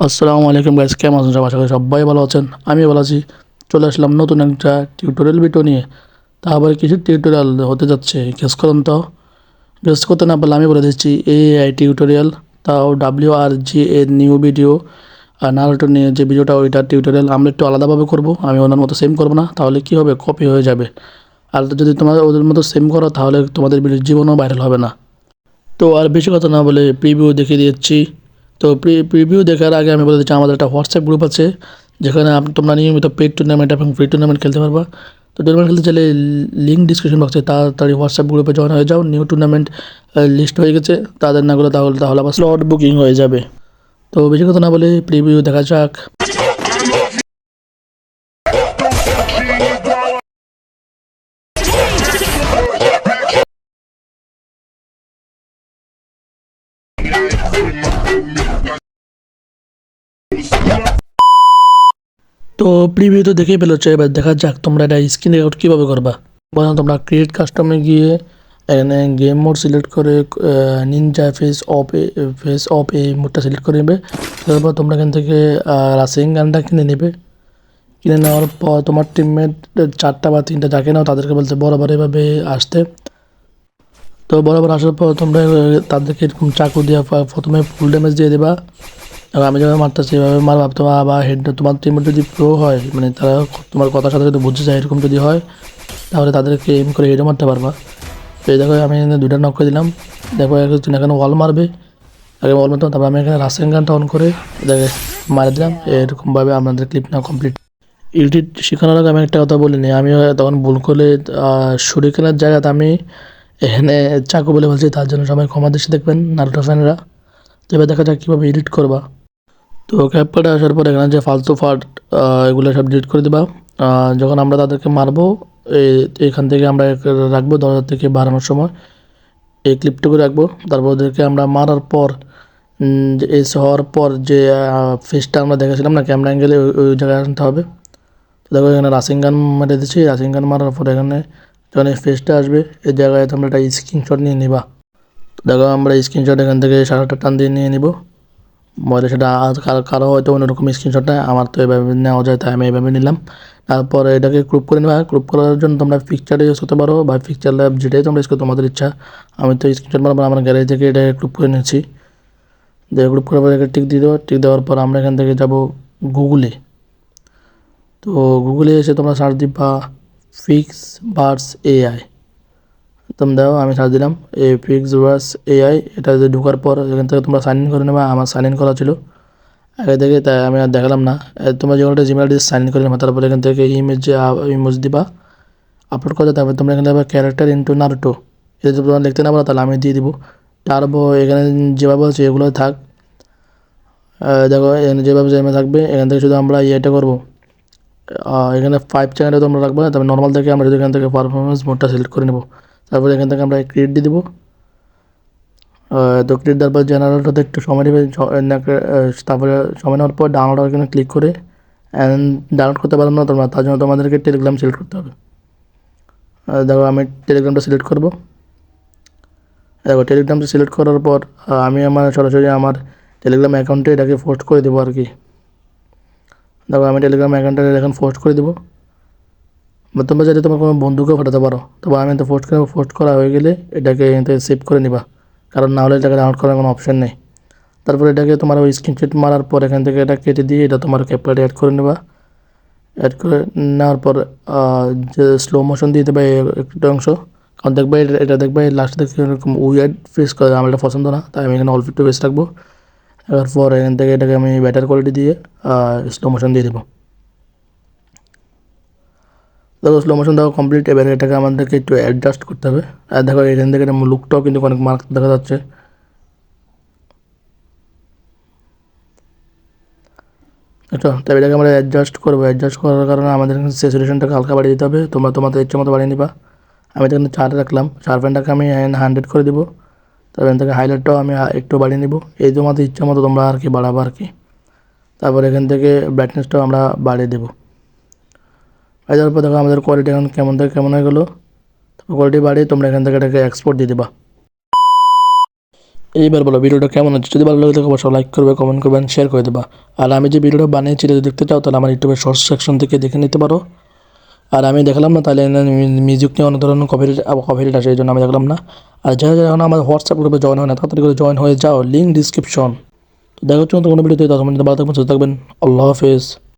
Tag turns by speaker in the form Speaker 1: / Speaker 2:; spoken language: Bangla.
Speaker 1: আসসালামু আলাইকুম গাইস, কেমন আছেন সবাই? আশা করি সবাই ভালো আছেন। আমি ভালো আছি। চলে আসলাম নতুন একটা টিউটোরিয়াল ভিডিও নিয়ে। তা আবার কিছু টিউটোরিয়াল হতে যাচ্ছে, গেস করুন তো। গেস করতে না পারলে আমি বলে দিচ্ছি, এআই টিউটোরিয়াল। তাও WRG এর নিউ ভিডিও। আর নারুটো নিয়ে যে ভিডিওটা, ওইটার টিউটোরিয়াল আমরা একটু আলাদাভাবে করব। আমি ওনার মতো সেম করবো না, তাহলে কি হবে, কপি হয়ে যাবে। আর যদি তোমাদের ওদের মতো সেম করো, তাহলে তোমাদের ভিডিও জীবনও ভাইরাল হবে না। তো আর বেশি কথা না বলে প্রিভিউ দেখিয়ে দিচ্ছি। তো প্রিভিউ দেখার আগে আমি বলে দিচ্ছি, আমাদের একটা হোয়াটসঅ্যাপ গ্রুপ আছে, যেখানে তোমরা নিয়মিত পেড টুর্নামেন্ট এবং ফ্রি টুর্নামেন্ট খেলতে পারবা। তো টুর্নামেন্ট খেলতে চাইলে লিঙ্ক ডিসক্রিপশন বক্সে, তাড়াতাড়ি হোয়াটসঅ্যাপ গ্রুপে জয়েন হয়ে যাও। নিউ টুর্নামেন্ট লিস্ট হয়ে গেছে, তাদের না গেলে তাহলে তাহলে আবার স্লট বুকিং হয়ে যাবে। তো বেশি কথা না বলে প্রিভিউ দেখা যাক। তো প্রিভিউ তো দেখেই পেলেছো, এবার দেখা যাক তোমরা এটা স্ক্রিন রেকর্ড কীভাবে করবা। বললাম তোমরা ক্রিয়েট কাস্টমে গিয়ে এখানে গেম মোড সিলেক্ট করে নিনজা ফেস অফ এই মোডটা সিলেক্ট করে নেবে। তারপর তোমরা এখান থেকে রাসিং গানটা কিনে নেবে। কিনে নেওয়ার পর তোমার টিমমেট 4টা বা 3টা যাকে নাও তাদেরকে বলতে বরাবর এভাবে আসতে। তো বরাবর আসার পর তোমরা তাদেরকে এরকম চাকু দিয়ে প্রথমে ফুল ড্যামেজ দিয়ে দেবা। আর আমি যেভাবে মারতেছি এভাবে মারবা। তোমার আবার হেড, তোমার টিমের যদি প্রো হয়, মানে তারা তোমার কথার সাথে সাথে বুঝতে চায়, এরকম যদি হয়, তাহলে তাদেরকে এম করে হেডও মারতে পারবা। তো এই দেখো আমি এখানে 2টা নক করে দিলাম। দেখো এখানে ওয়াল মারবে, আগে ওয়াল মারতাম, তারপর আমি এখানে রাসিং গানটা অন করে দেখে মারে দিলাম। এরকমভাবে আপনাদের ক্লিপ না কমপ্লিট। এডিট শেখানোর আগে আমি একটা কথা বলিনি, আমি তখন ভুল করলে শরিকেনের জায়গাতে আমি এখানে চাকু বলে বলছি, তার জন্য সবাই ক্ষমা দৃষ্টি দেখবেন নারুটো ফ্যানরা। তো এবার দেখা যাক কীভাবে এডিট করবা। তো ক্যাপকাটে আসার পর এখানে যে ফালতু ফাট এগুলো সব ডিলিট করে দেবা। যখন আমরা তাদেরকে মারবো, এখান থেকে আমরা রাখবো দরজা থেকে বাড়ানোর সময় এই ক্লিপটুকু রাখবো। তারপর ওদেরকে আমরা মারার পর যে এস হওয়ার পর যে ফেসটা আমরা দেখেছিলাম না ক্যামেরা অ্যাঙ্গেলে, ওই জায়গায় আনতে হবে। তো দেখো এখানে রাসিং গান মেরে দিচ্ছি। রাসিং গান মারার পর এখানে যখন এই ফেসটা আসবে, এই জায়গায় তোমরা একটা স্ক্রিনশট নিয়ে নিবা। তো দেখো আমরা স্ক্রিনশট এখান থেকে সারাটা টান দিয়ে নিয়ে নিব। মরে সেটা কারো হয়তো অন্যরকম স্ক্রিনশট নেয়, আমার তো এভাবে নেওয়া যায়, তাই আমি এভাবে নিলাম। তারপরে এটাকে গ্রুপ করে নেবা। গ্রুপ করার জন্য তোমরা পিকচার ইউজ করতে পারো বা পিকচার ল্যাব, যেটাই তোমরা ইউজ করো তোমাদের ইচ্ছা। আমি তো স্ক্রিনশট মারবো, আমার গ্যালারি থেকে এটা গ্রুপ করে নিচ্ছি। দিয়ে গ্রুপ করার পর টিক দিয়ে দেবো। টিক দেওয়ার পর আমরা এখান থেকে যাব গুগলে। তো গুগলে এসে তোমরা সার্চ দিবা ফিক্স ভার্স এআই। তুমি দাও, আমি সার্চ দিলাম ফিক্স ভার্স এআই। এটা ঢোকার পর এখান থেকে তোমরা সাইন ইন করে নেবা। আমার সাইন ইন করা ছিল আগে থেকে, তাই আমি আর দেখালাম না। তোমরা যখন একটা জিমেল দিয়ে সাইন ইন করে নেবা, তারপরে এখান থেকে ইমেজ দিবা, আপলোড করে। তারপরে তোমরা এখানে দেবা ক্যারেক্টার ইনটু নারুটো। এটা যদি তোমরা লিখতে না পারো তাহলে আমি দিয়ে দিব। তারপর এখানে যেভাবে আছে এগুলো থাক। দেখো এখানে যেভাবে যেভাবে থাকবে, এখান থেকে শুধু আমরা ইয়েটা করবো। এখানে 5 চ্যানেলে তোমরা রাখবো না, তবে নর্মাল থেকে আমরা যদি এখান থেকে পারফরমেন্স মোডটা সিলেক্ট করে নেব। তারপরে এখান থেকে আমরা ক্রিয়েট দিয়ে দেবো। তো ক্রিয়েট দেওয়ার পর জেনারেলটাতে একটু সময় নেবে। তারপরে সময় নেওয়ার পর ডাউনলোড এখানে ক্লিক করে অ্যান্ড ডাউনলোড করতে পারবো না তোমরা, তার জন্য তোমাদেরকে টেলিগ্রাম সিলেক্ট করতে হবে। দেখো আমি টেলিগ্রামটা সিলেক্ট করবো। দেখো টেলিগ্রামটা সিলেক্ট করার পর আমি আমার সরাসরি আমার টেলিগ্রাম অ্যাকাউন্টে এটাকে পোস্ট করে দেবো আর কি। দেখো আমি টেলিগ্রাম অ্যাকাউন্টে এখন পোস্ট করে দেবো। বা তোমরা যদি তোমার কোনো বন্ধুকেও পাঠাতে পারো। তবে আমি তো পোস্ট করা হয়ে গেলে এটাকে এখান থেকে সেভ করে নিবা, কারণ নাহলে এটাকে ডাউনলোড করার কোনো অপশন নেই। তারপর এটাকে তোমার ওই স্ক্রিনশট মারার পর এখান থেকে এটা কেটে দিয়ে এটা তোমার ক্যাপকাটে অ্যাড করে নেবা। অ্যাড করে নেওয়ার পর যে স্লো মোশন দিয়ে দেবে একটা অংশ, কারণ দেখবে এটা দেখবে লাস্টে দেখে এরকম উইয়ার্ড ফেস করে, আমার এটা পছন্দ না, তাই আমি এখানে অল্প একটু ফেস রাখবো। এরপর এখান থেকে এটাকে আমি বেটার কোয়ালিটি দিয়ে স্লো মোশন দিয়ে দেবো। দেখো স্লো মোশন দেখো কমপ্লিট। এবার এটাকে আমাদেরকে একটু অ্যাডজাস্ট করতে হবে। আর দেখো এখান থেকে লুকটাও কিন্তু অনেক মার্ক দেখা যাচ্ছে। আচ্ছা, তাই এটাকে আমরা অ্যাডজাস্ট করবো। অ্যাডজাস্ট করার কারণে আমাদের স্যাচুরেশনটাকে হালকা বাড়িয়ে দিতে হবে। তোমরা তোমাদের ইচ্ছে মতো বাড়িয়ে নিবা। আমি এখানে 4 রাখলাম। শার্পেনটাকে আমি 100 করে দিব। তারপর এখান থেকে হাইলাইটটাও আমি একটু বাড়িয়ে নিব। এই তোমাদের ইচ্ছা মতো তোমরা আর কি বাড়াবো আর কি। তারপর এখান থেকে ব্রাইটনেসটাও আমরা বাড়িয়ে দেবো। দেওয়ার পর দেখো আমাদের কোয়ালিটি এখন কেমন থেকে কেমন হয়ে গেলো। তারপর কোয়ালিটি বাড়িয়ে তোমরা এখান থেকে এটাকে এক্সপোর্ট দিয়ে দেবা। এইবার বলো ভিডিওটা কেমন হচ্ছে, যদি ভালো লাগে তাহলে অবশ্যই লাইক করবে, কমেন্ট করবেন, শেয়ার করে দেবা। আর আমি যে ভিডিওটা বানিয়েছি যদি দেখতে চাও তাহলে আমার ইউটিউবের শর্টস সেকশন থেকে দেখে নিতে পারো। আর আমি দেখালাম না তাহলে মিউজিক নিয়ে অনেক ধরনের কপিরাইট আসে, এই জন্য আমি দেখলাম না। আর যারা যারা এখন আমার হোয়াটসঅ্যাপ গ্রুপে জয়েন হয় না তাড়াতাড়ি করে জয়েন হয়ে যাও, লিঙ্ক ডিসক্রিপশন। দেখা হচ্ছে নতুন কোনো ভিডিওতে, তখন ভালো থাকবেন, সুস্থ থাকবেন। আল্লাহ হাফেজ।